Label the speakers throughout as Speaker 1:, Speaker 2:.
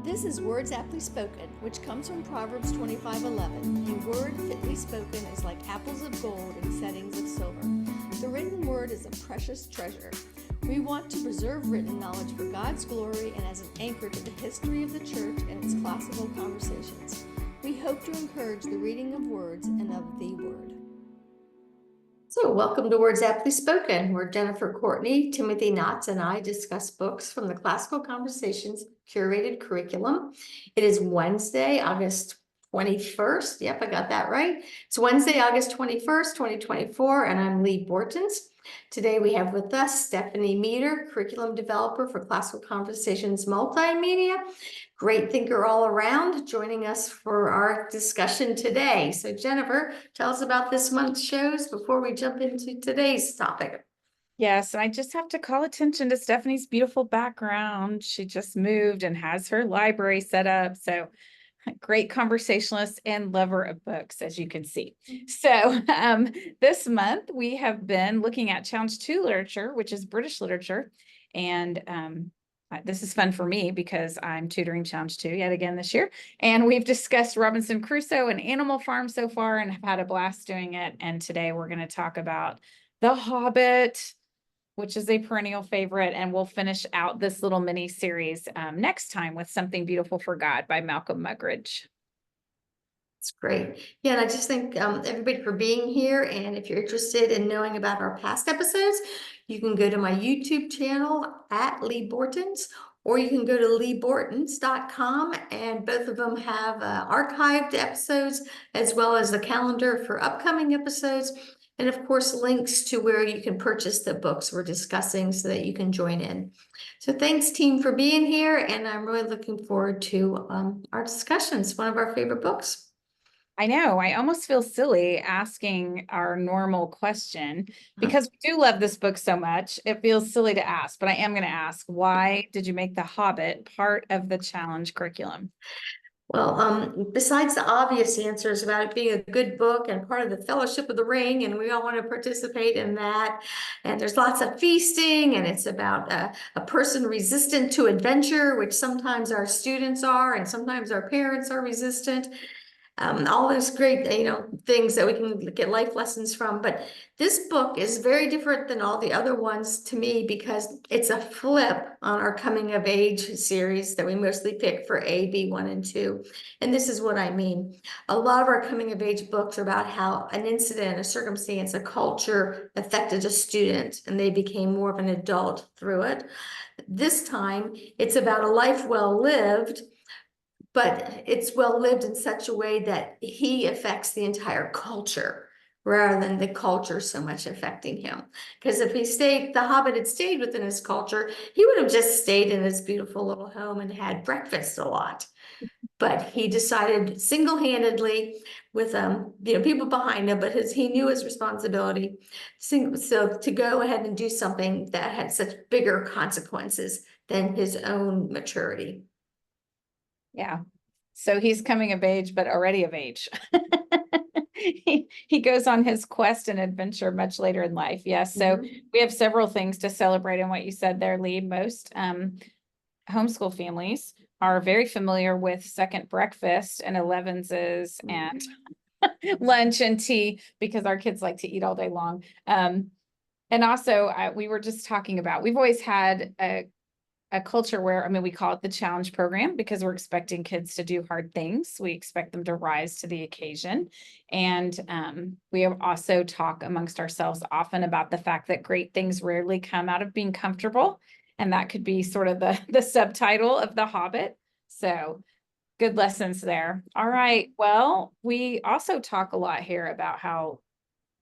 Speaker 1: This is Words Aptly Spoken, which comes from Proverbs 25:11. A word fitly spoken is like apples of gold in settings of silver. The written word is a precious treasure. We want to preserve written knowledge for God's glory and as an anchor to the history of the church and its classical conversations. We hope to encourage the reading of words and of the word. So, welcome to Words Aptly Spoken, where Jennifer Courtney, Timothy Knotts, and I discuss books from the Classical Conversations curated curriculum. It is Wednesday, August 21st. Yep, I got that right. It's Wednesday, August 21st, 2024, and I'm Lee Bortons. Today we have with us Stephanie Meter, curriculum developer for Classical Conversations Multimedia. Great thinker all around, joining us for our discussion today. So Jennifer, tell us about this month's shows before we jump into today's topic.
Speaker 2: Yes, and I just have to call attention to Stephanie's beautiful background. She just moved and has her library set up. So great conversationalist and lover of books, as you can see. So this month we have been looking at Challenge 2 literature, which is British literature. And this is fun for me because I'm tutoring Challenge 2 yet again this year. And we've discussed Robinson Crusoe and Animal Farm so far and have had a blast doing it. And today we're going to talk about The Hobbit, which is a perennial favorite, and we'll finish out this little mini series next time with Something Beautiful for God by Malcolm Muggeridge.
Speaker 1: That's great. Yeah, and I just thank everybody for being here. And if you're interested in knowing about our past episodes, you can go to my YouTube channel at Lee Bortons, or you can go to leebortons.com, and both of them have archived episodes as well as the calendar for upcoming episodes. And of course, links to where you can purchase the books we're discussing so that you can join in. So thanks, team, for being here. And I'm really looking forward to our discussions, one of our favorite books.
Speaker 2: I know, I almost feel silly asking our normal question because we do love this book so much. It feels silly to ask, but I am going to ask, why did you make The Hobbit part of the challenge curriculum?
Speaker 1: Well, besides the obvious answers about it being a good book and part of the Fellowship of the Ring, and we all want to participate in that, and there's lots of feasting, and it's about a person resistant to adventure, which sometimes our students are, and sometimes our parents are resistant. All those great, things that we can get life lessons from. But this book is very different than all the other ones to me because it's a flip on our coming of age series that we mostly pick for A, B, 1, and 2. And this is what I mean. A lot of our coming of age books are about how an incident, a circumstance, a culture affected a student and they became more of an adult through it. This time, it's about a life well lived, but it's well lived in such a way that he affects the entire culture rather than the culture so much affecting him. Because if the Hobbit had stayed within his culture, he would have just stayed in his beautiful little home and had breakfast a lot. But he decided single-handedly with people behind him, but he knew his responsibility. So to go ahead and do something that had such bigger consequences than his own maturity.
Speaker 2: Yeah, so he's coming of age, but already of age. He goes on his quest and adventure much later in life. Yes, so we have several things to celebrate in what you said there, Lee. Most homeschool families are very familiar with second breakfast and 11s and lunch and tea because our kids like to eat all day long. And also, we were just talking about, we've always had a culture where, we call it the challenge program because we're expecting kids to do hard things. We expect them to rise to the occasion. And we also talk amongst ourselves often about the fact that great things rarely come out of being comfortable. And that could be sort of the subtitle of The Hobbit. So good lessons there. All right. Well, we also talk a lot here about how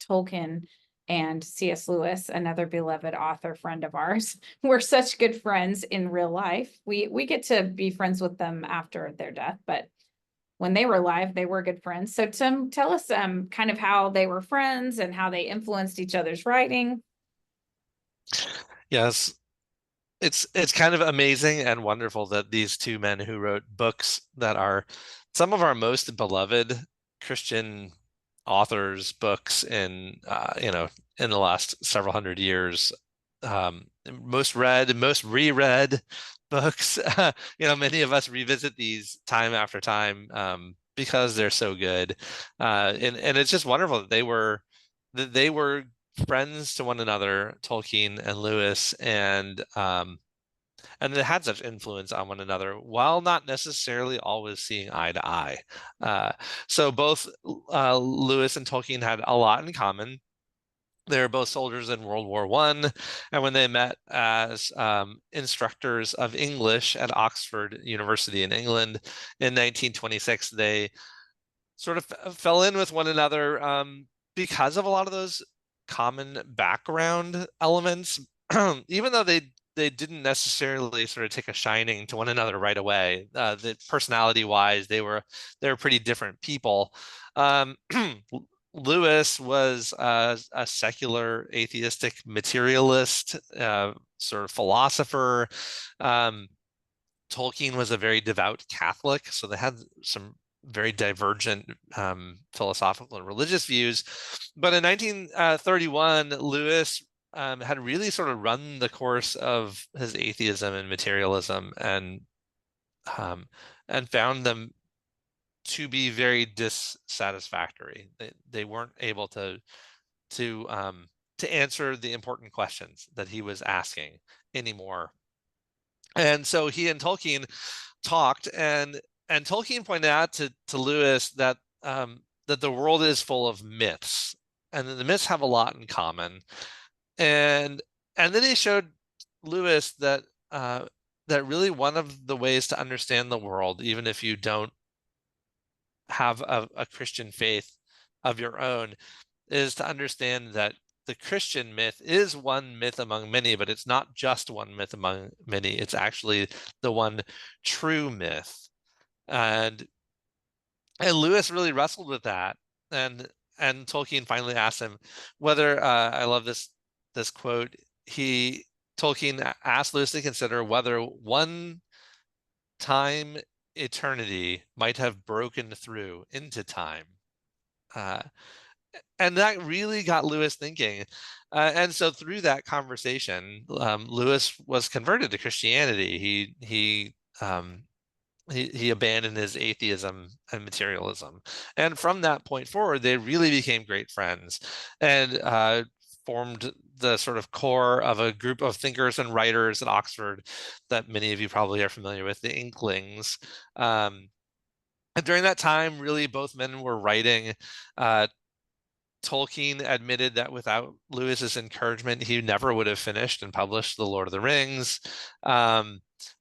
Speaker 2: Tolkien and C.S. Lewis, another beloved author friend of ours, we're such good friends in real life. We get to be friends with them after their death, but when they were alive, they were good friends. So Tim, tell us kind of how they were friends and how they influenced each other's writing.
Speaker 3: Yes, it's kind of amazing and wonderful that these two men who wrote books that are some of our most beloved Christian authors' books in the last several hundred years, most read, most reread, books. Many of us revisit these time after time because they're so good. And it's just wonderful that they were friends to one another, Tolkien and Lewis, and they had such influence on one another while not necessarily always seeing eye to eye. So both Lewis and Tolkien had a lot in common. They were both soldiers in World War I, and when they met as instructors of English at Oxford University in England in 1926, they sort of fell in with one another because of a lot of those common background elements, even though they didn't necessarily sort of take a shining to one another right away. The personality-wise, they were pretty different people. Lewis was a secular atheistic materialist, sort of philosopher. Tolkien was a very devout Catholic, so they had some very divergent philosophical and religious views. But in 1931, Lewis had really sort of run the course of his atheism and materialism, and found them to be very dissatisfactory. They weren't able to answer the important questions that he was asking anymore. And so he and Tolkien talked, and Tolkien pointed out to Lewis that that the world is full of myths, and the myths have a lot in common. And then he showed Lewis that that really one of the ways to understand the world, even if you don't have a Christian faith of your own, is to understand that the Christian myth is one myth among many, but it's not just one myth among many. It's actually the one true myth. And Lewis really wrestled with that. And Tolkien finally asked him whether, I love this quote, Tolkien asked Lewis to consider whether one time eternity might have broken through into time. And that really got Lewis thinking. And so through that conversation, Lewis was converted to Christianity. He abandoned his atheism and materialism. And from that point forward, they really became great friends, and formed the sort of core of a group of thinkers and writers at Oxford that many of you probably are familiar with, the Inklings. And during that time, really, both men were writing. Tolkien admitted that without Lewis's encouragement, he never would have finished and published The Lord of the Rings.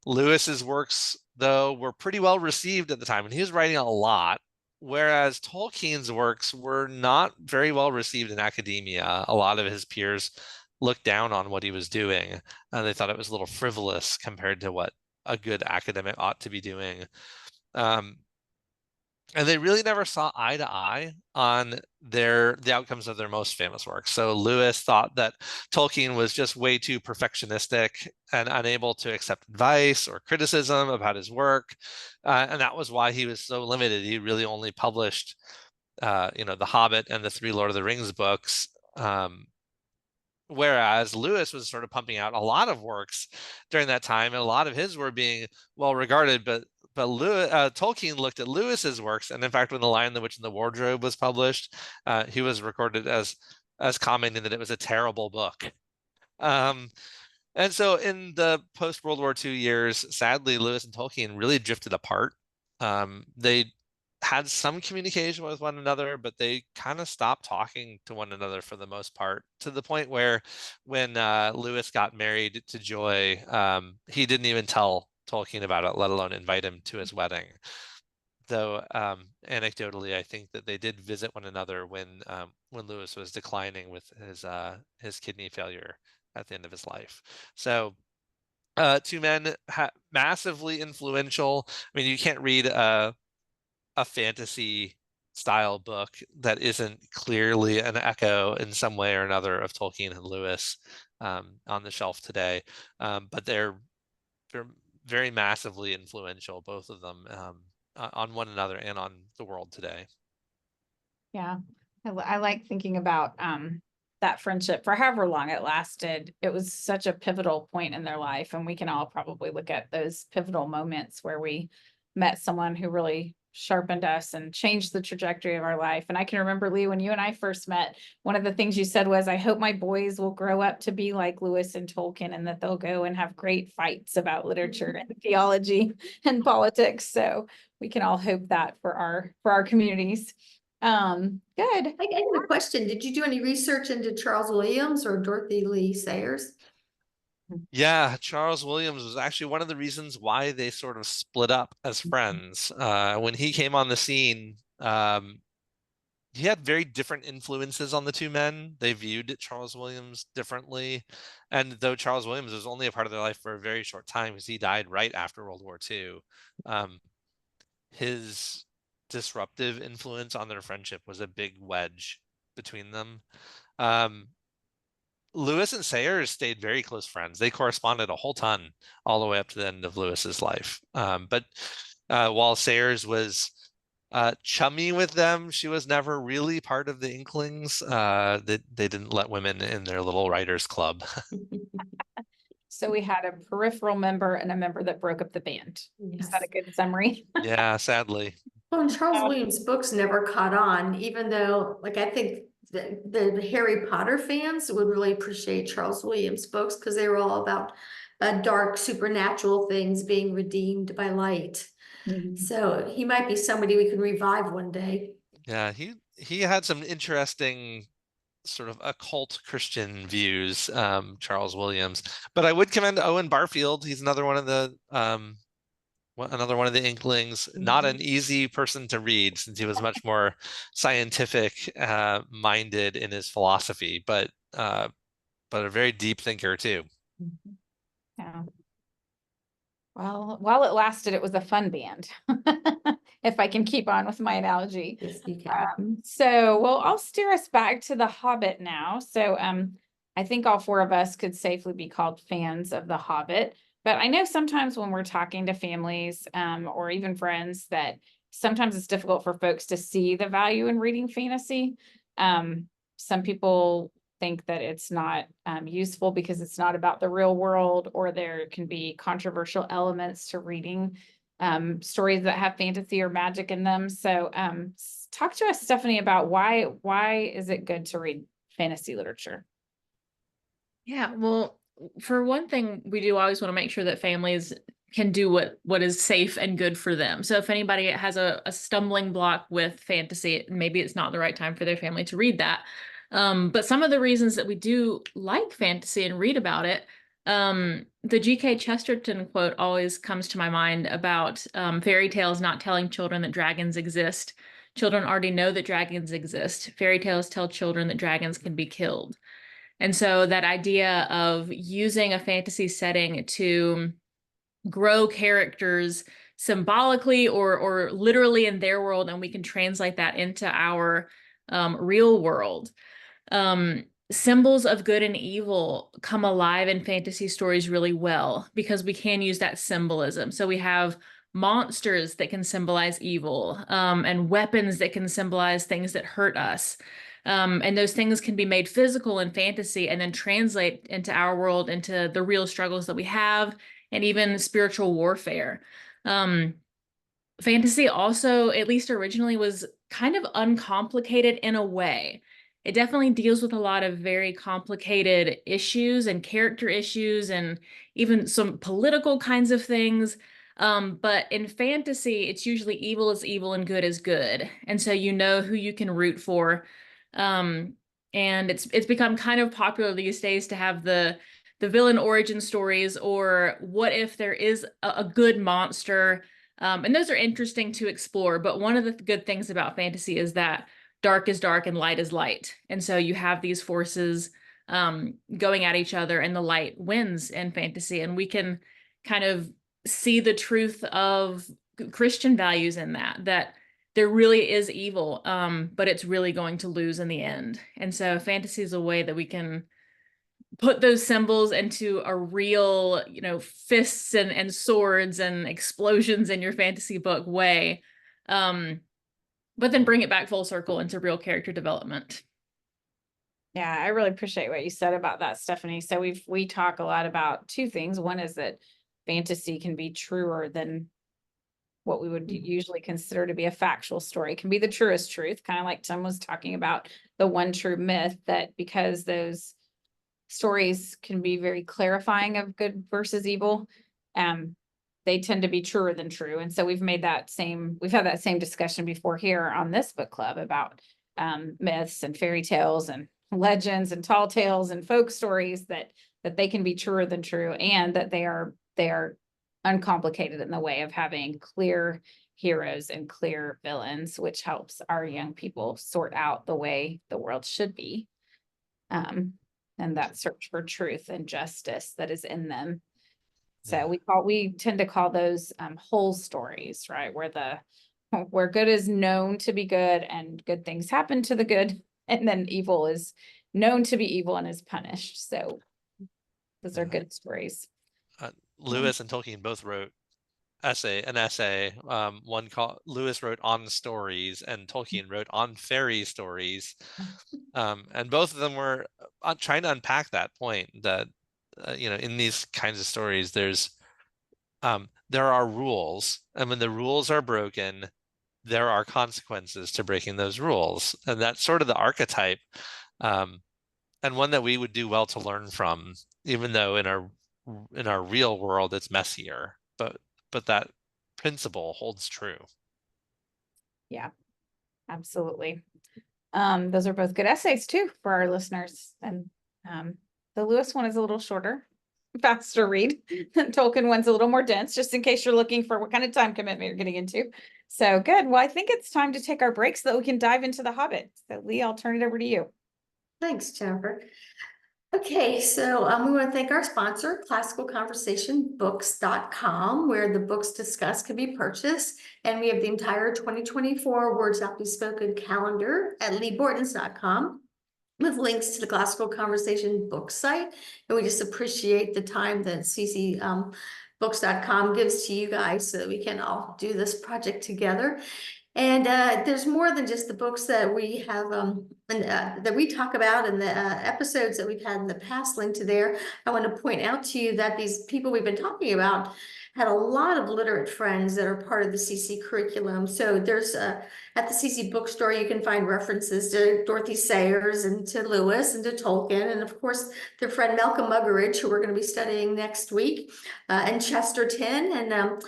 Speaker 3: Lewis's works, though, were pretty well received at the time, and he was writing a lot, whereas Tolkien's works were not very well received in academia. A lot of his peers looked down on what he was doing, and they thought it was a little frivolous compared to what a good academic ought to be doing. And they really never saw eye to eye on the outcomes of their most famous works. So Lewis thought that Tolkien was just way too perfectionistic and unable to accept advice or criticism about his work, and that was why he was so limited. He really only published, The Hobbit and the 3 Lord of the Rings books. Whereas Lewis was sort of pumping out a lot of works during that time, and a lot of his were being well regarded, but Tolkien looked at Lewis's works, and in fact, when The Lion, the Witch, and the Wardrobe was published, he was recorded as commenting that it was a terrible book. And so in the post-World War II years, sadly, Lewis and Tolkien really drifted apart. They had some communication with one another, but they kind of stopped talking to one another for the most part, to the point where when Lewis got married to Joy, he didn't even tell Tolkien about it, let alone invite him to his wedding. Though anecdotally, I think that they did visit one another when Lewis was declining with his kidney failure at the end of his life. So two men massively influential. I mean, you can't read a fantasy style book that isn't clearly an echo in some way or another of Tolkien and Lewis on the shelf today. But they're very massively influential, both of them, on one another and on the world today.
Speaker 2: Yeah, I like thinking about that friendship for however long it lasted. It was such a pivotal point in their life. And we can all probably look at those pivotal moments where we met someone who really sharpened us and changed the trajectory of our life. And I can remember, Lee, when you and I first met, one of the things you said was, I hope my boys will grow up to be like Lewis and Tolkien, and that they'll go and have great fights about literature and theology and politics. So we can all hope that for our communities. Good.
Speaker 1: I have a question. Did you do any research into Charles Williams or Dorothy Lee Sayers?
Speaker 3: Yeah, Charles Williams was actually one of the reasons why they sort of split up as friends. When he came on the scene, he had very different influences on the two men. They viewed Charles Williams differently. And though Charles Williams was only a part of their life for a very short time, because he died right after World War II, his disruptive influence on their friendship was a big wedge between them. Lewis and Sayers stayed very close friends. They corresponded a whole ton all the way up to the end of Lewis's life. But while Sayers was chummy with them, she was never really part of the Inklings. They didn't let women in their little writers club.
Speaker 2: So we had a peripheral member and a member that broke up the band. Is that a good summary?
Speaker 3: Yeah, sadly.
Speaker 1: Well, and Charles Williams' books never caught on, even though, like, I think the Harry Potter fans would really appreciate Charles Williams' books because they were all about dark supernatural things being redeemed by light. So he might be somebody we can revive one day.
Speaker 3: Yeah, he had some interesting sort of occult Christian views, Charles Williams. But I would commend Owen Barfield. He's another one of the Inklings. Not an easy person to read, since he was much more scientific minded in his philosophy, but a very deep thinker too.
Speaker 2: Yeah. Well, while it lasted, it was a fun band, if I can keep on with my analogy.
Speaker 1: Yes, you can.
Speaker 2: Well, I'll steer us back to The Hobbit now. So I think all four of us could safely be called fans of The Hobbit. But I know sometimes when we're talking to families or even friends, that sometimes it's difficult for folks to see the value in reading fantasy. Some people think that it's not useful because it's not about the real world, or there can be controversial elements to reading stories that have fantasy or magic in them. So talk to us, Stephanie, about why is it good to read fantasy literature?
Speaker 4: Yeah, well, for one thing, we do always want to make sure that families can do what is safe and good for them. So if anybody has a stumbling block with fantasy, maybe it's not the right time for their family to read that. But some of the reasons that we do like fantasy and read about it, the G.K. Chesterton quote always comes to my mind about fairy tales not telling children that dragons exist. Children already know that dragons exist. Fairy tales tell children that dragons can be killed. And so that idea of using a fantasy setting to grow characters symbolically or literally in their world, and we can translate that into our real world. Symbols of good and evil come alive in fantasy stories really well because we can use that symbolism. So we have monsters that can symbolize evil, and weapons that can symbolize things that hurt us. And those things can be made physical in fantasy and then translate into our world, into the real struggles that we have, and even spiritual warfare. Fantasy also, at least originally, was kind of uncomplicated in a way. It definitely deals with a lot of very complicated issues and character issues and even some political kinds of things. But in fantasy, it's usually evil is evil and good is good. And so you know who you can root for. And it's become kind of popular these days to have the villain origin stories, or what if there is a good monster. And those are interesting to explore. But one of the good things about fantasy is that dark is dark and light is light. And so you have these forces going at each other, and the light wins in fantasy. And we can kind of see the truth of Christian values in that there really is evil, but it's really going to lose in the end. And so fantasy is a way that we can put those symbols into a real, fists and swords and explosions in your fantasy book way. But then bring it back full circle into real character development.
Speaker 2: Yeah, I really appreciate what you said about that, Stephanie. So we talk a lot about two things. One is that fantasy can be truer than what we would usually consider to be a factual story. It can be the truest truth, kind of like Tim was talking about the one true myth, that because those stories can be very clarifying of good versus evil, they tend to be truer than true. And so we've had that same discussion before here on this book club about myths and fairy tales and legends and tall tales and folk stories, that they can be truer than true, and that they are uncomplicated in the way of having clear heroes and clear villains, which helps our young people sort out the way the world should be. And that search for truth and justice that is in them. So
Speaker 3: Yeah.
Speaker 2: we tend to call those whole stories, right? Where good is known to be good and good things happen to the good, and then evil is known to be evil and is punished. So those are
Speaker 3: Yeah.
Speaker 2: good stories.
Speaker 3: Lewis and Tolkien both wrote an essay. One called Lewis wrote on stories, and Tolkien wrote on fairy stories. And both of them were trying to unpack that point that in these kinds of stories, there are rules, and when the rules are broken, there are consequences to breaking those rules, and that's sort of the archetype, and one that we would do well to learn from, even though in our real world it's messier, but that principle holds true.
Speaker 2: Yeah, absolutely. Those are both good essays too for our listeners. And the Lewis one is a little shorter, faster read. Tolkien one's a little more dense, just in case you're looking for what kind of time commitment you're getting into. So good. Well, I think it's time to take our break so that we can dive into The Hobbit. So Lee, I'll turn it over to you.
Speaker 1: Thanks, Jennifer. Okay, so we want to thank our sponsor, classicalconversationbooks.com, where the books discussed can be purchased. And we have the entire 2024 Words Aptly Spoken calendar at leebortons.com with links to the Classical Conversation book site. And we just appreciate the time that books.com gives to you guys so that we can all do this project together. And there's more than just the books that we have that we talk about in the episodes that we've had in the past linked to there. I want to point out to you that these people we've been talking about had a lot of literate friends that are part of the CC curriculum. So there's at the CC bookstore, you can find references to Dorothy Sayers and to Lewis and to Tolkien. And of course, their friend Malcolm Muggeridge, who we're going to be studying next week, and Chesterton. And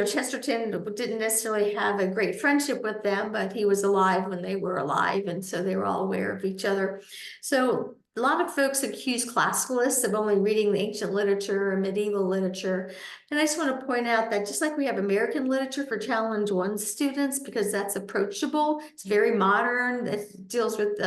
Speaker 1: Chesterton didn't necessarily have a great friendship with them, but he was alive when they were alive. And so they were all aware of each other. So a lot of folks accuse classicalists of only reading the ancient literature or medieval literature. And I just want to point out that just like we have American literature for Challenge 1 students, because that's approachable, it's very modern, it deals with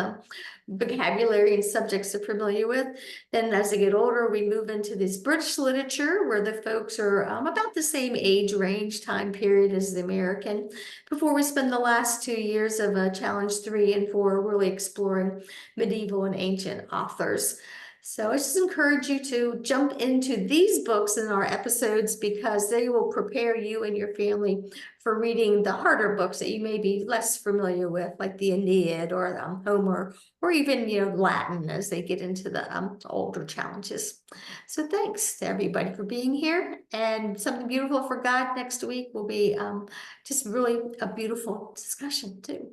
Speaker 1: vocabulary and subjects they're familiar with. Then as they get older, we move into this British literature where the folks are about the same age range, time period as the American, before we spend the last 2 years of Challenge 3 and 4 really exploring medieval and ancient authors. So I just encourage you to jump into these books in our episodes because they will prepare you and your family for reading the harder books that you may be less familiar with, like the Aeneid or Homer, or even Latin as they get into the older challenges. So thanks to everybody for being here, and something beautiful for God next week will be just really a beautiful discussion too.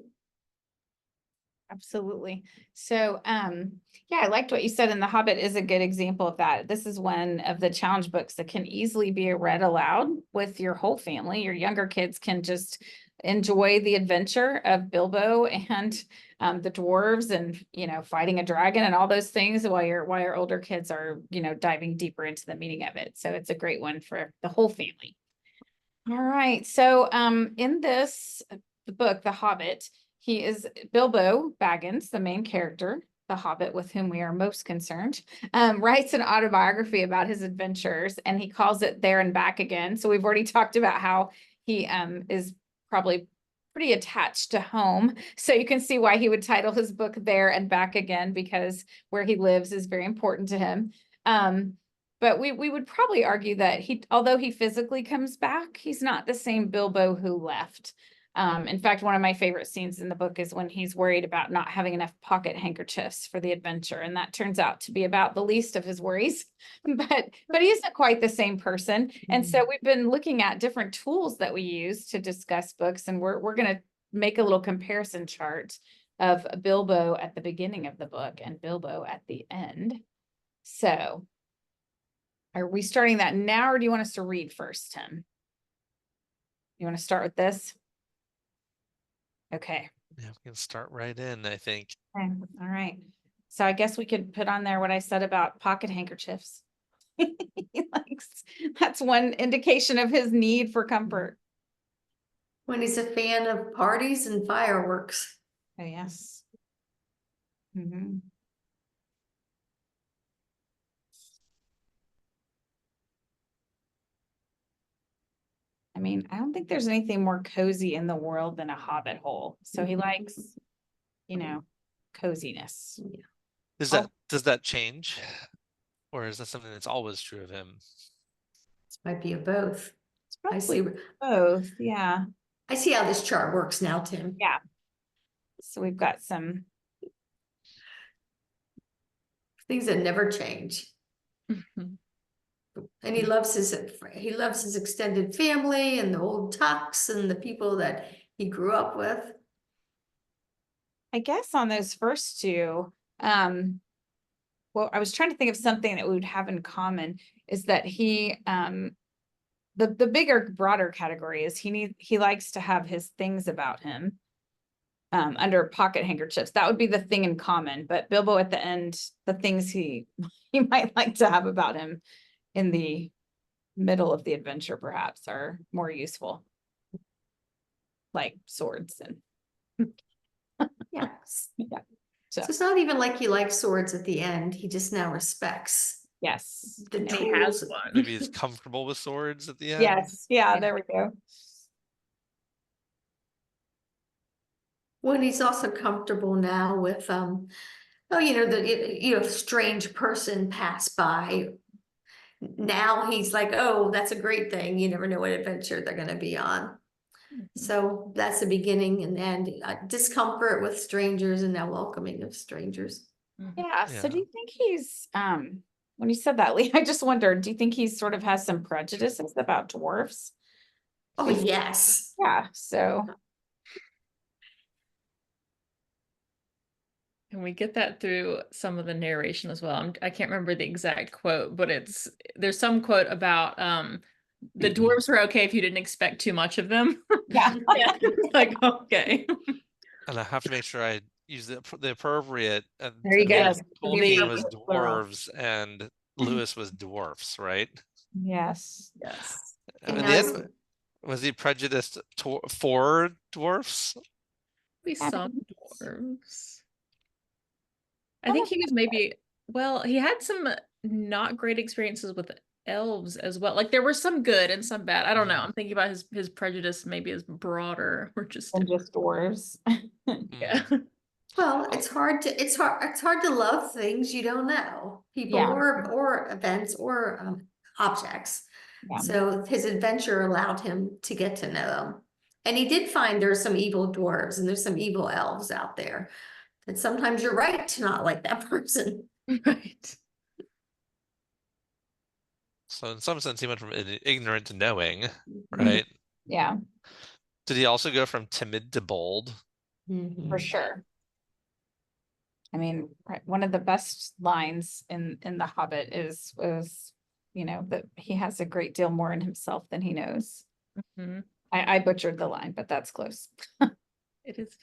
Speaker 2: Absolutely. So, yeah, I liked what you said, and The Hobbit is a good example of that. This is one of the challenge books that can easily be read aloud with your whole family. Your younger kids can just enjoy the adventure of Bilbo and the dwarves and, fighting a dragon and all those things while your older kids are, diving deeper into the meaning of it. So it's a great one for the whole family. All right. So, in this book, The Hobbit, he is Bilbo Baggins, the main character, the Hobbit with whom we are most concerned, writes an autobiography about his adventures, and he calls it There and Back Again. So we've already talked about how he is probably pretty attached to home. So you can see why he would title his book There and Back Again, because where he lives is very important to him. But we would probably argue that although he physically comes back, he's not the same Bilbo who left. In fact, one of my favorite scenes in the book is when he's worried about not having enough pocket handkerchiefs for the adventure. And that turns out to be about the least of his worries, but he isn't quite the same person. And so we've been looking at different tools that we use to discuss books, and we're going to make a little comparison chart of Bilbo at the beginning of the book and Bilbo at the end. So are we starting that now, or do you want us to read first, Tim? You want to start with this? Okay.
Speaker 3: Yeah, we can start right in, I think.
Speaker 2: Okay. All right. So I guess we could put on there what I said about pocket handkerchiefs. He likes, that's one indication of his need for comfort.
Speaker 1: When he's a fan of parties and fireworks.
Speaker 2: Oh, yes. Mhm. I mean, I don't think there's anything more cozy in the world than a hobbit hole. So he likes, you know, coziness.
Speaker 3: Does that change? Or is that something that's always true of him?
Speaker 1: This might be a both.
Speaker 2: It's
Speaker 1: I see.
Speaker 2: probably both. Yeah.
Speaker 1: I see how this chart works now, Tim.
Speaker 2: Yeah. So we've got some.
Speaker 1: Things that never change. And he loves his extended family and the old Tucks and the people that he grew up with.
Speaker 2: I guess on those first two, well, I was trying to think of something that we would have in common is that he, the bigger, broader category is he likes to have his things about him, under pocket handkerchiefs. That would be the thing in common, but Bilbo at the end, the things he might like to have about him in the middle of the adventure perhaps are more useful. Like swords and
Speaker 1: Yes.
Speaker 2: yeah.
Speaker 1: So it's not even like he likes swords at the end. He just now respects
Speaker 2: Yes.
Speaker 1: the
Speaker 4: And he has
Speaker 1: tools.
Speaker 4: one.
Speaker 3: Maybe he's comfortable with swords at the end.
Speaker 2: Yes. Yeah, there we go.
Speaker 1: When he's also comfortable now with oh, strange person pass by. Now he's like, oh, that's a great thing. You never know what adventure they're going to be on. So that's the beginning and end. Discomfort with strangers and now welcoming of strangers.
Speaker 2: Yeah. So
Speaker 3: Yeah.
Speaker 2: do you think he's when you said that, Lee, I just wondered, do you think he sort of has some prejudices about dwarfs?
Speaker 1: Oh, yes.
Speaker 2: Yeah. So
Speaker 4: And we get that through some of the narration as well. I can't remember the exact quote, but there's some quote about the dwarves were okay if you didn't expect too much of them.
Speaker 2: yeah.
Speaker 4: It's like, okay.
Speaker 3: And I have to make sure I use the appropriate.
Speaker 2: There you go.
Speaker 3: Yes,
Speaker 2: The
Speaker 3: Tolkien was
Speaker 2: plural.
Speaker 3: dwarves and Lewis was dwarfs, right?
Speaker 2: Yes.
Speaker 4: Yes.
Speaker 3: And
Speaker 1: And
Speaker 3: in
Speaker 1: now
Speaker 3: the
Speaker 1: he's-
Speaker 3: end, was he prejudiced for dwarfs?
Speaker 4: We
Speaker 2: I
Speaker 4: saw
Speaker 2: think
Speaker 4: dwarves. I think he was maybe, well, he had some not great experiences with elves as well. Like there were some good and some bad. I don't know. I'm thinking about his prejudice maybe is broader or just
Speaker 2: and just dwarves.
Speaker 4: yeah.
Speaker 1: Well, it's hard to love things you don't know, people
Speaker 2: Yeah.
Speaker 1: or events or objects.
Speaker 2: Yeah.
Speaker 1: So his adventure allowed him to get to know them. And he did find there's some evil dwarves and there's some evil elves out there. And sometimes you're right to not like that person.
Speaker 4: Right.
Speaker 3: So in some sense, he went from ignorant to knowing, right?
Speaker 2: Yeah,
Speaker 3: Did he also go from timid to bold?
Speaker 2: for sure. I mean, right, one of the best lines in The Hobbit was, that he has a great deal more in himself than he knows.
Speaker 4: Mhm.
Speaker 2: I butchered the line, but that's close.
Speaker 4: It is.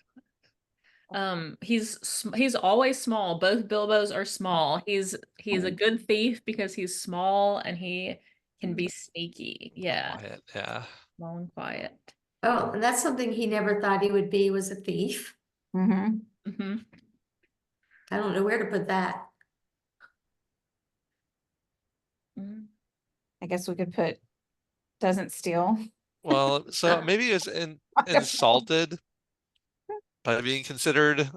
Speaker 4: He's always small. Both Bilbos are small. He's a good thief because he's small and he can be sneaky. Yeah,
Speaker 3: Quiet, yeah.
Speaker 4: small and quiet.
Speaker 1: Oh, and that's something he never thought he would be, was a thief.
Speaker 2: Mm-hmm.
Speaker 4: Hmm.
Speaker 1: I don't know where to put that.
Speaker 2: I guess we could put doesn't steal.
Speaker 3: Well, so maybe he was insulted by being considered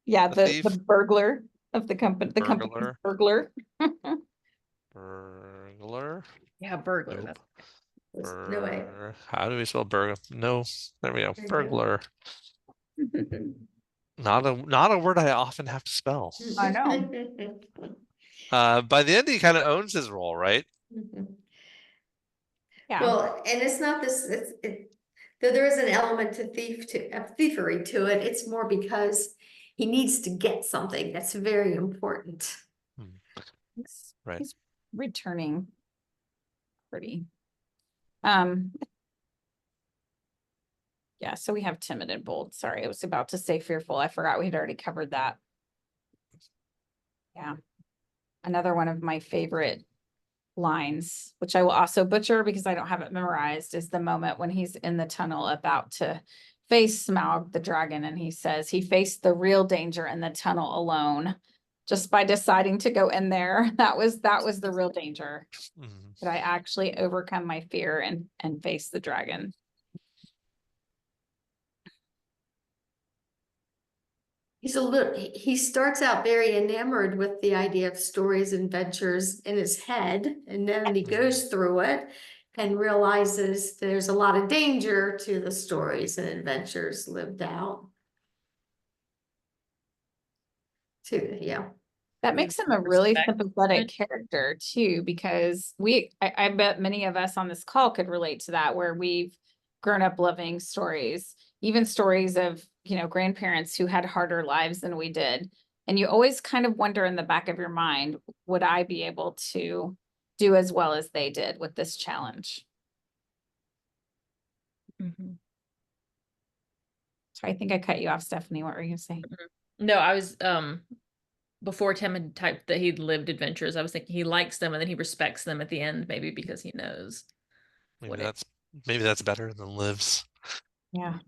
Speaker 2: Yeah,
Speaker 3: a
Speaker 2: the
Speaker 3: thief?
Speaker 2: burglar of the company, the company's
Speaker 3: Burglar.
Speaker 2: burglar.
Speaker 3: Burglar.
Speaker 4: Yeah, burglar.
Speaker 3: Nope.
Speaker 1: No way.
Speaker 3: How do we spell burglar? No, there we go.
Speaker 1: There you go.
Speaker 3: Burglar. Not a word I often have to spell.
Speaker 2: I know.
Speaker 3: By the end, he kind of owns his role, right?
Speaker 2: Yeah.
Speaker 1: Well, and it's not this, though there is an element of thievery to it, it's more because he needs to get something that's very important.
Speaker 3: Right.
Speaker 2: He's returning pretty. Yeah, so we have timid and bold. Sorry, I was about to say fearful. I forgot we had already covered that. Yeah. Another one of my favorite lines, which I will also butcher because I don't have it memorized, is the moment when he's in the tunnel about to face Smaug the dragon, and he says he faced the real danger in the tunnel alone. Just by deciding to go in there, that was the real danger. That I actually overcome my fear and face the dragon.
Speaker 1: He starts out very enamored with the idea of stories and adventures in his head, and then he goes through it and realizes there's a lot of danger to the stories and adventures lived out. Too, yeah.
Speaker 2: That makes him a really
Speaker 4: Respect.
Speaker 2: sympathetic character too, because I bet many of us on this call could relate to that, where we've grown up loving stories, even stories of, grandparents who had harder lives than we did. And you always kind of wonder in the back of your mind, would I be able to do as well as they did with this challenge?
Speaker 4: Mhm.
Speaker 2: So I think I cut you off, Stephanie. What were you saying?
Speaker 4: No, I was before Tim had typed that he'd lived adventures, I was thinking he likes them and then he respects them at the end, maybe because he knows.
Speaker 3: Maybe that's better than lives.
Speaker 2: Yeah.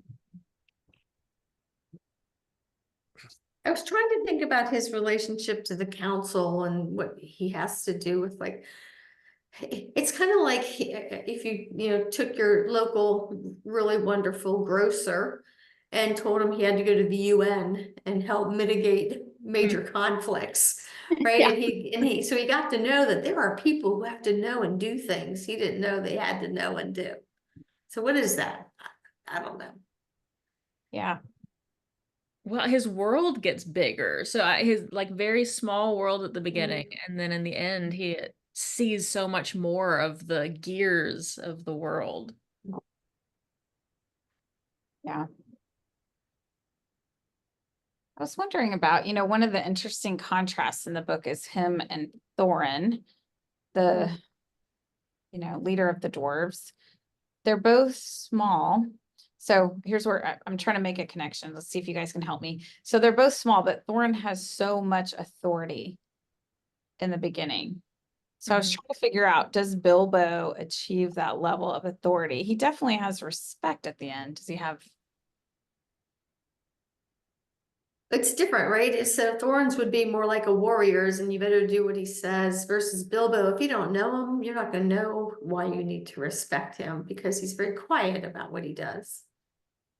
Speaker 1: I was trying to think about his relationship to the council and what he has to do with, like, it's kind of like if you took your local really wonderful grocer and told him he had to go to the UN and help mitigate major conflicts, right?
Speaker 2: Yeah.
Speaker 1: And so he got to know that there are people who have to know and do things he didn't know they had to know and do. So what is that? I don't know.
Speaker 2: Yeah.
Speaker 4: Well, his world gets bigger. So his like very small world at the beginning, and then in the end, he sees so much more of the gears of the world.
Speaker 2: Yeah. I was wondering about, one of the interesting contrasts in the book is him and Thorin, the, leader of the dwarves. They're both small. So here's where I'm trying to make a connection. Let's see if you guys can help me. So they're both small, but Thorin has so much authority in the beginning. So I was trying to figure out, does Bilbo achieve that level of authority? He definitely has respect at the end. Does he have?
Speaker 1: It's different, right? So Thorns would be more like a warrior's, and you better do what he says, versus Bilbo. If you don't know him, you're not going to know why you need to respect him, because he's very quiet about what he does.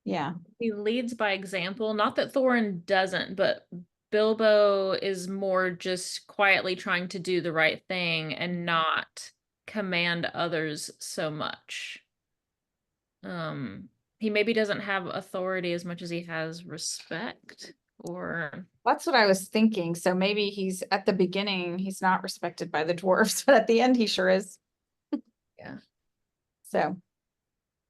Speaker 2: Yeah.
Speaker 4: He leads by example. Not that Thorin doesn't, but Bilbo is more just quietly trying to do the right thing and not command others so much. He maybe doesn't have authority as much as he has respect, or
Speaker 2: That's what I was thinking. So maybe he's at the beginning, he's not respected by the dwarves, but at the end he sure is.
Speaker 4: Yeah.
Speaker 2: So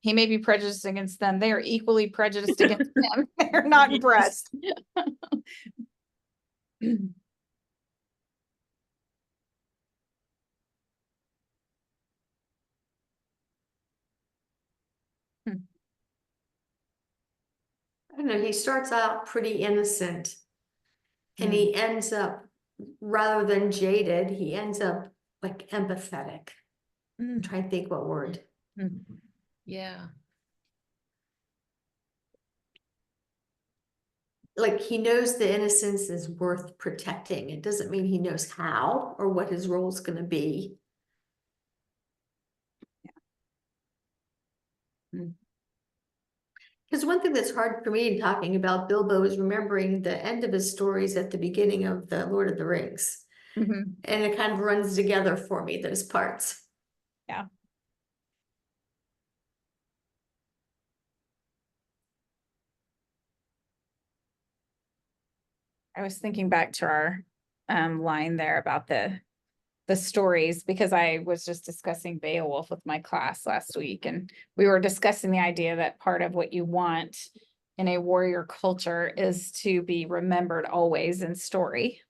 Speaker 2: he may be prejudiced against them. They are equally prejudiced against him. They're not impressed.
Speaker 1: I don't know, he starts out pretty innocent, and he ends up, rather than jaded, he ends up like empathetic. I'm trying to think what word.
Speaker 4: Yeah.
Speaker 1: Like, he knows the innocence is worth protecting. It doesn't mean he knows how or what his role is going to be. Because one thing that's hard for me in talking about Bilbo is remembering the end of his stories at the beginning of the Lord of the Rings. And it kind of runs together for me, those parts.
Speaker 2: Yeah. I was thinking back to our line there about the stories, because I was just discussing Beowulf with my class last week, and we were discussing the idea that part of what you want in a warrior culture is to be remembered always in story.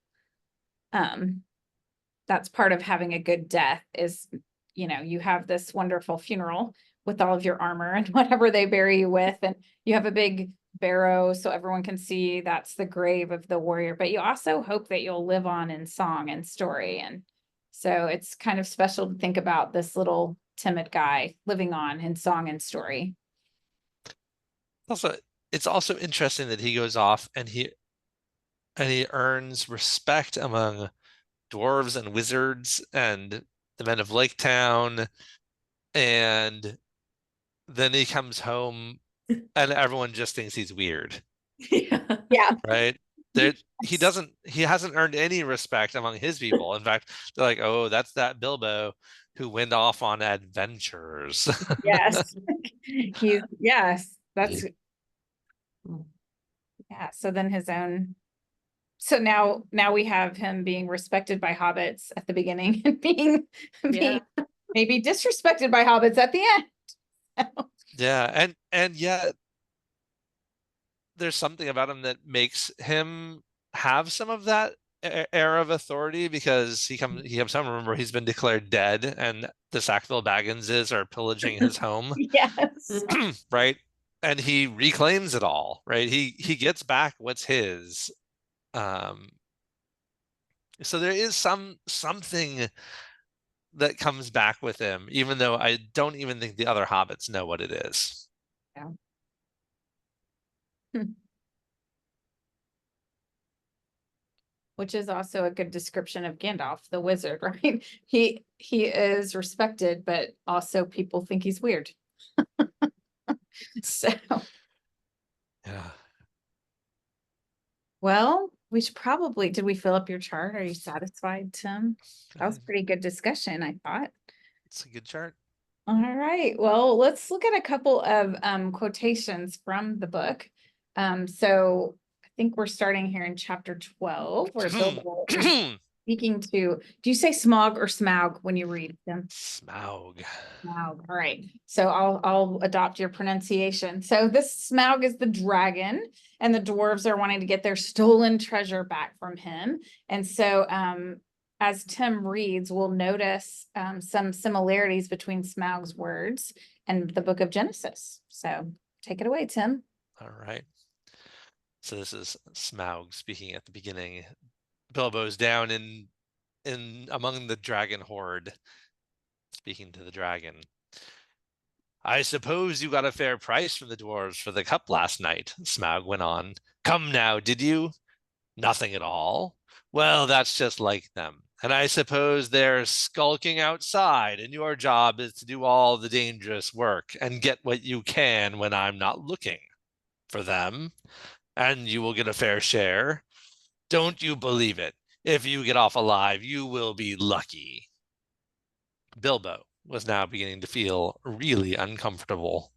Speaker 2: That's part of having a good death is, you know, you have this wonderful funeral with all of your armor and whatever they bury you with, and you have a big barrow so everyone can see that's the grave of the warrior, but you also hope that you'll live on in song and story. And so it's kind of special to think about this little timid guy living on in song and story.
Speaker 3: Also, it's also interesting that he goes off and he earns respect among dwarves and wizards and the men of Lake Town, and then he comes home and everyone just thinks he's weird.
Speaker 2: Yeah.
Speaker 3: Right? He hasn't earned any respect among his people. In fact, they're like, oh, that's that Bilbo who went off on adventures.
Speaker 2: Yes. Yes, that's, yeah. So then so now we have him being respected by hobbits at the beginning and being maybe disrespected by hobbits at the end.
Speaker 3: Yeah, and yet there's something about him that makes him have some of that air of authority, because he comes home. Remember, he's been declared dead, and the Sackville Bagginses are pillaging his home.
Speaker 2: Yes.
Speaker 3: Right? And he reclaims it all, right? He gets back what's his. So there is something that comes back with him, even though I don't even think the other hobbits know what it is.
Speaker 2: Yeah. Which is also a good description of Gandalf, the wizard, right? He is respected, but also people think he's weird. So,
Speaker 3: Yeah.
Speaker 2: well, we should probably, did we fill up your chart? Are you satisfied, Tim? That was a pretty good discussion, I thought.
Speaker 3: It's a good chart.
Speaker 2: All right, well, let's look at a couple of quotations from the book. So I think we're starting here in chapter 12, where Bilbo is speaking to, do you say Smaug or Smaug when you read them?
Speaker 3: Smaug.
Speaker 2: Smaug. All right. So I'll adopt your pronunciation. So this Smaug is the dragon, and the dwarves are wanting to get their stolen treasure back from him. And so as Tim reads, we'll notice some similarities between Smaug's words and the book of Genesis. So take it away, Tim.
Speaker 3: All right. So this is Smaug speaking at the beginning. Bilbo's down in among the dragon horde, speaking to the dragon. I suppose you got a fair price from the dwarves for the cup last night, Smaug went on. Come now, did you? Nothing at all? Well, that's just like them. And I suppose they're skulking outside, and your job is to do all the dangerous work and get what you can when I'm not looking for them. And you will get a fair share. Don't you believe it? If you get off alive, you will be lucky. Bilbo was now beginning to feel really uncomfortable.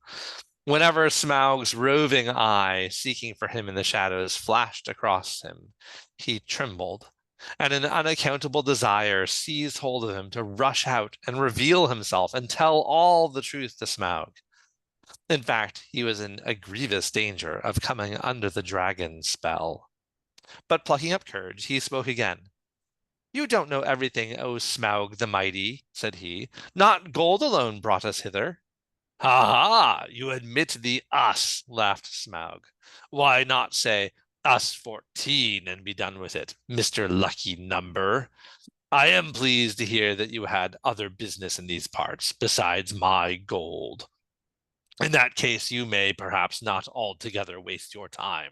Speaker 3: Whenever Smaug's roving eye, seeking for him in the shadows, flashed across him, he trembled, and an unaccountable desire seized hold of him to rush out and reveal himself and tell all the truth to Smaug. In fact, he was in a grievous danger of coming under the dragon's spell. But plucking up courage, he spoke again. You don't know everything, O Smaug the Mighty, said he. Not gold alone brought us hither. Ha ha! You admit the us, laughed Smaug. Why not say us 14 and be done with it, Mr. Lucky Number? I am pleased to hear that you had other business in these parts besides my gold. In that case, you may perhaps not altogether waste your time.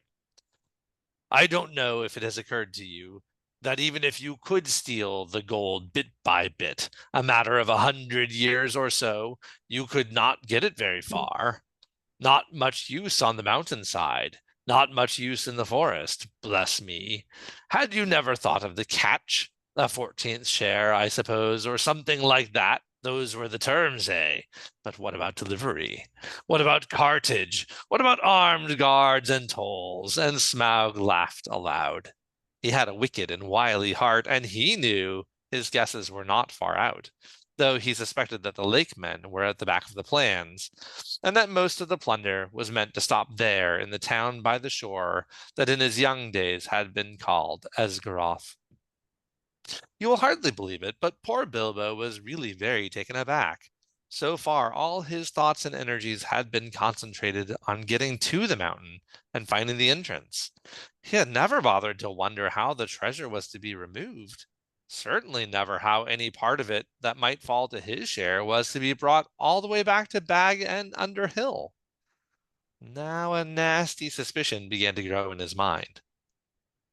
Speaker 3: I don't know if it has occurred to you that even if you could steal the gold bit by bit, a matter of 100 years or so, you could not get it very far. Not much use on the mountainside, not much use in the forest, bless me. Had you never thought of the catch? A 14th share, I suppose, or something like that. Those were the terms, eh? But what about delivery? What about cartage? What about armed guards and tolls? And Smaug laughed aloud. He had a wicked and wily heart, and he knew his guesses were not far out, though he suspected that the lake men were at the back of the plans, and that most of the plunder was meant to stop there in the town by the shore that in his young days had been called Esgaroth. You will hardly believe it, but poor Bilbo was really very taken aback. So far, all his thoughts and energies had been concentrated on getting to the mountain and finding the entrance. He had never bothered to wonder how the treasure was to be removed. Certainly never how any part of it that might fall to his share was to be brought all the way back to Bag and Underhill. Now a nasty suspicion began to grow in his mind.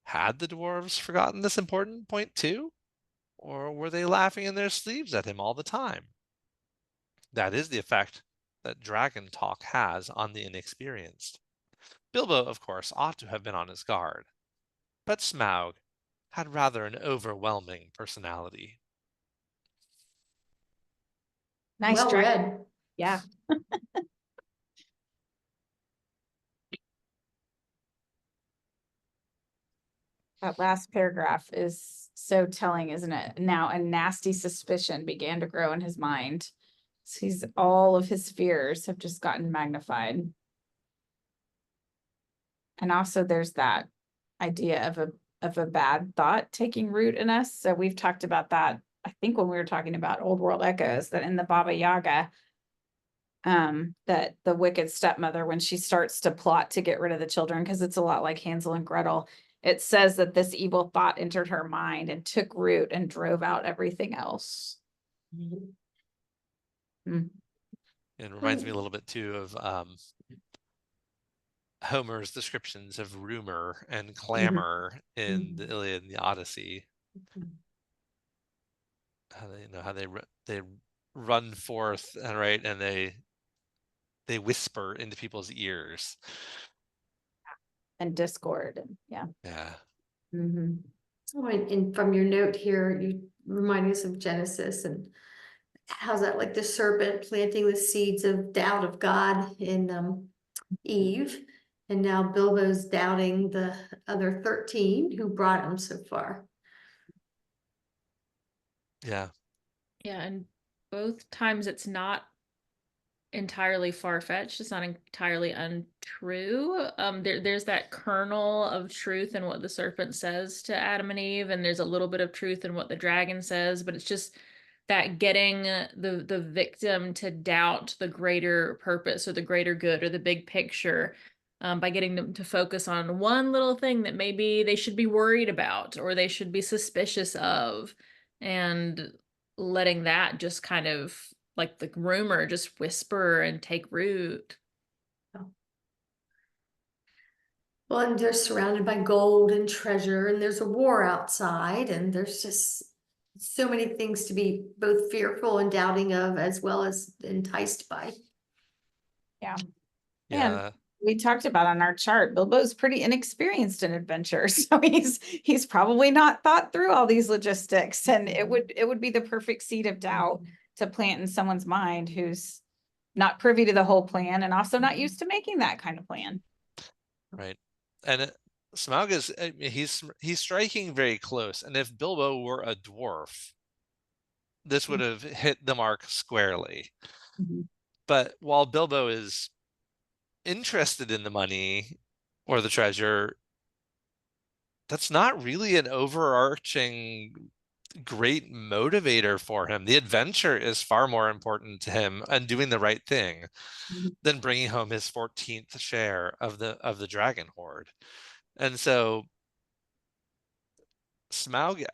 Speaker 3: Had the dwarves forgotten this important point too? Or were they laughing in their sleeves at him all the time? That is the effect that dragon talk has on the inexperienced. Bilbo, of course, ought to have been on his guard, but Smaug had rather an overwhelming personality.
Speaker 2: Nice
Speaker 1: Well
Speaker 2: dragon.
Speaker 1: read.
Speaker 2: Yeah. That last paragraph is so telling, isn't it? Now a nasty suspicion began to grow in his mind. All of his fears have just gotten magnified. And also there's that idea of a bad thought taking root in us. So we've talked about that, I think when we were talking about Old World Echoes, that in the Baba Yaga, that the wicked stepmother, when she starts to plot to get rid of the children, because it's a lot like Hansel and Gretel, it says that this evil thought entered her mind and took root and drove out everything else.
Speaker 3: It reminds me a little bit too of Homer's descriptions of rumor and clamor in the Iliad and the Odyssey. How they run forth and they whisper into people's ears.
Speaker 2: And discord, and yeah.
Speaker 1: Oh, and from your note here, you remind us of Genesis, and how's that, like the serpent planting the seeds of doubt of God in Eve, and now Bilbo's doubting the other 13 who brought him so far.
Speaker 4: Yeah, and both times it's not entirely far-fetched, it's not entirely untrue. There's that kernel of truth in what the serpent says to Adam and Eve, and there's a little bit of truth in what the dragon says, but it's just that getting the victim to doubt the greater purpose or the greater good or the big picture, by getting them to focus on one little thing that maybe they should be worried about or they should be suspicious of, and letting that just kind of, like the rumor, just whisper and take root.
Speaker 1: Well, and they're surrounded by gold and treasure, and there's a war outside, and there's just so many things to be both fearful and doubting of, as well as enticed by.
Speaker 2: Yeah.
Speaker 3: Yeah.
Speaker 2: And we talked about on our chart, Bilbo's pretty inexperienced in adventure. So he's probably not thought through all these logistics, and it would be the perfect seed of doubt to plant in someone's mind who's not privy to the whole plan and also not used to making that kind of plan.
Speaker 3: Right. And Smaug is, he's striking very close. And if Bilbo were a dwarf, this would have hit the mark squarely. But while Bilbo is interested in the money or the treasure, that's not really an overarching great motivator for him. The adventure is far more important to him, and doing the right thing than bringing home his 14th share of the dragon hoard. And so Smaug,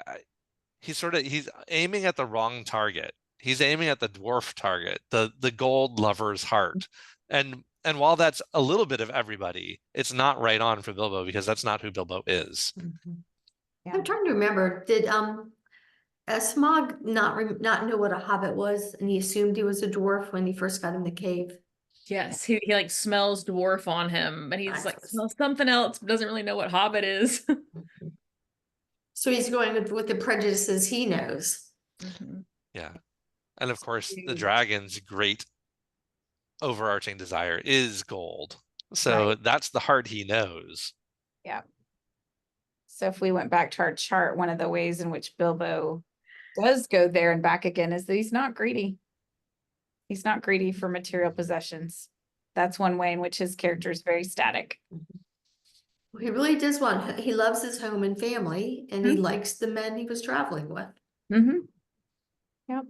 Speaker 3: he's aiming at the wrong target. He's aiming at the dwarf target, the gold lover's heart. And while that's a little bit of everybody, it's not right on for Bilbo, because that's not who Bilbo is.
Speaker 2: Yeah.
Speaker 1: I'm trying to remember, did Smaug not know what a hobbit was, and he assumed he was a dwarf when he first got in the cave?
Speaker 4: Yes, he like smells dwarf on him, but he's like smells something else, but doesn't really know what hobbit is.
Speaker 1: So he's going with the prejudices he knows.
Speaker 3: Yeah. And of course, the dragon's great overarching desire is gold. So that's the heart he knows.
Speaker 2: Yeah. So if we went back to our chart, one of the ways in which Bilbo does go there and back again is that he's not greedy. He's not greedy for material possessions. That's one way in which his character is very static.
Speaker 1: Well, he really does he loves his home and family, and he likes the men he was traveling with.
Speaker 2: Mm-hmm. Yep.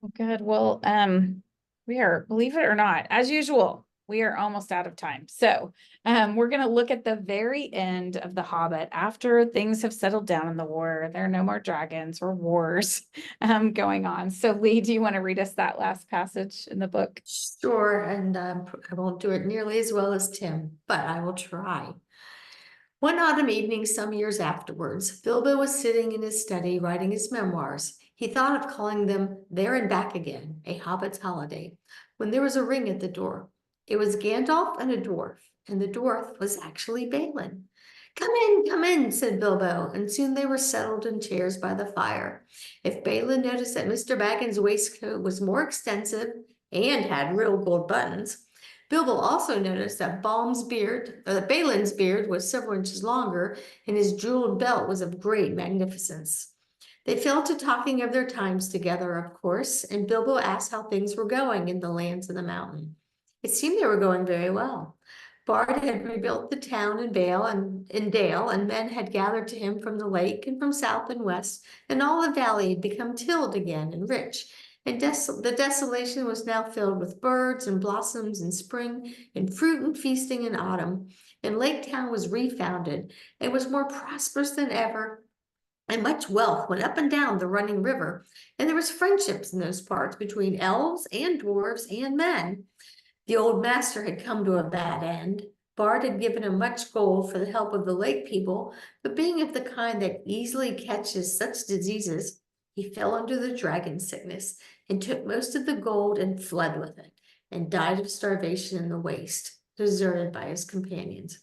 Speaker 2: Well, good. Well, we are, believe it or not, as usual, we are almost out of time. So we're going to look at the very end of The Hobbit after things have settled down in the war. There are no more dragons or wars going on. So Lee, do you want to read us that last passage in the book?
Speaker 1: Sure, and I won't do it nearly as well as Tim, but I will try. One autumn evening, some years afterwards, Bilbo was sitting in his study writing his memoirs. He thought of calling them There and Back Again, A Hobbit's Holiday, when there was a ring at the door. It was Gandalf and a dwarf, and the dwarf was actually Balin. Come in, said Bilbo, and soon they were settled in chairs by the fire. If Balin noticed that Mr. Baggin's waistcoat was more extensive and had real gold buttons, Bilbo also noticed that Balin's beard was several inches longer, and his jeweled belt was of great magnificence. They fell to talking of their times together, of course, and Bilbo asked how things were going in the lands of the mountain. It seemed they were going very well. Bard had rebuilt the town in Dale, and men had gathered to him from the lake and from south and west, and all the valley had become tilled again and rich. And the desolation was now filled with birds and blossoms in spring, and fruit and feasting in autumn. And Lake Town was refounded and was more prosperous than ever. And much wealth went up and down the running river. And there was friendships in those parts between elves and dwarves and men. The old master had come to a bad end. Bard had given him much gold for the help of the lake people, but being of the kind that easily catches such diseases, he fell under the dragon sickness and took most of the gold and fled with it, and died of starvation in the waste, deserted by his companions.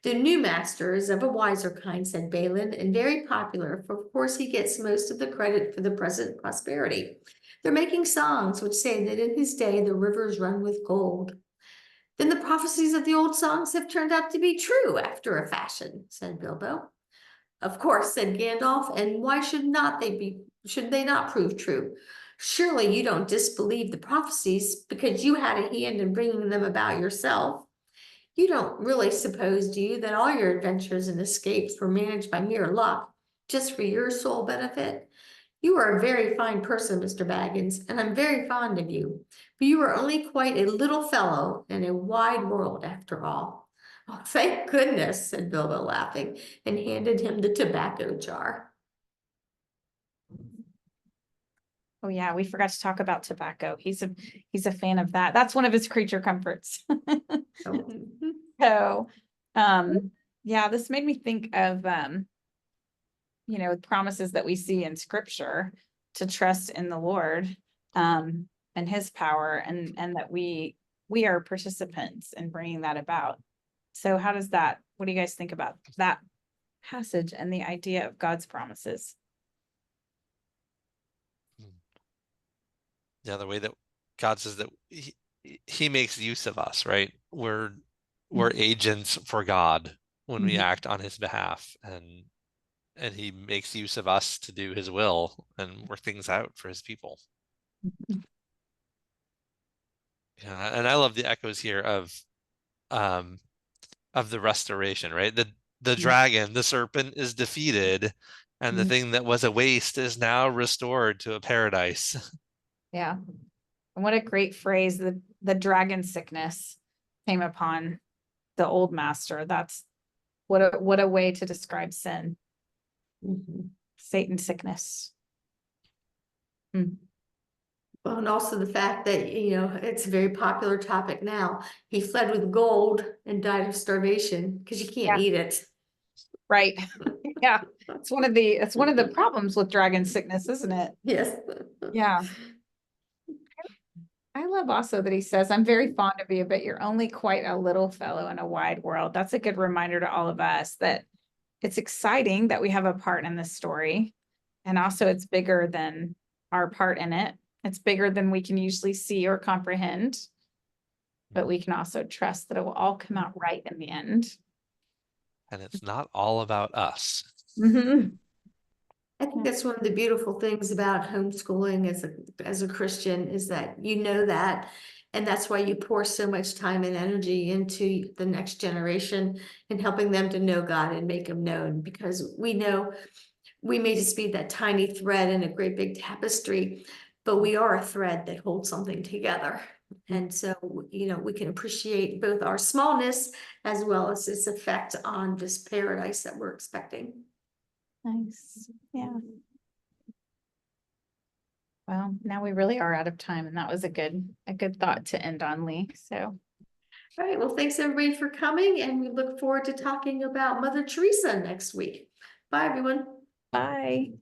Speaker 1: The new master is of a wiser kind, said Balin, and very popular, for of course he gets most of the credit for the present prosperity. They're making songs which say that in his day the rivers run with gold. Then the prophecies of the old songs have turned out to be true after a fashion, said Bilbo. Of course, said Gandalf, and why should they not prove true? Surely you don't disbelieve the prophecies because you had a hand in bringing them about yourself. You don't really suppose, do you, that all your adventures and escapes were managed by mere luck, just for your sole benefit? You are a very fine person, Mr. Baggins, and I'm very fond of you, but you are only quite a little fellow in a wide world after all. Oh, thank goodness, said Bilbo, laughing, and handed him the tobacco jar.
Speaker 2: Oh yeah, we forgot to talk about tobacco. He's a fan of that. That's one of his creature comforts. So, yeah, this made me think of, promises that we see in scripture to trust in the Lord, and his power, and that we are participants in bringing that about. So what do you guys think about that passage and the idea of God's promises?
Speaker 3: Yeah, the way that God says that he makes use of us, right? We're agents for God when we act on his behalf, and he makes use of us to do his will and work things out for his people. Yeah, and I love the echoes here of the restoration, right? The dragon, the serpent, is defeated, and the thing that was a waste is now restored to a paradise.
Speaker 2: Yeah. And what a great phrase, the dragon sickness came upon the old master. That's what a way to describe sin. Satan sickness.
Speaker 1: Well, and also the fact that, it's a very popular topic now. He fled with gold and died of starvation because you can't eat it.
Speaker 2: Right. Yeah. It's one of the problems with dragon sickness, isn't it?
Speaker 1: Yes.
Speaker 2: Yeah. I love also that he says, I'm very fond of you, but you're only quite a little fellow in a wide world. That's a good reminder to all of us that it's exciting that we have a part in this story. And also it's bigger than our part in it. It's bigger than we can usually see or comprehend, but we can also trust that it will all come out right in the end.
Speaker 3: and it's not all about us.
Speaker 1: Mhm. I think that's one of the beautiful things about homeschooling as a Christian is that you know that, and that's why you pour so much time and energy into the next generation and helping them to know God and make Him known, because we know we may just be that tiny thread in a great big tapestry, but we are a thread that holds something together. And so, we can appreciate both our smallness as well as its effect on this paradise that we're expecting.
Speaker 2: Nice. Yeah. Well, now we really are out of time, and that was a good thought to end on, Lee. So,
Speaker 1: All right, well, thanks everybody for coming, and we look forward to talking about Mother Teresa next week. Bye, everyone.
Speaker 2: bye.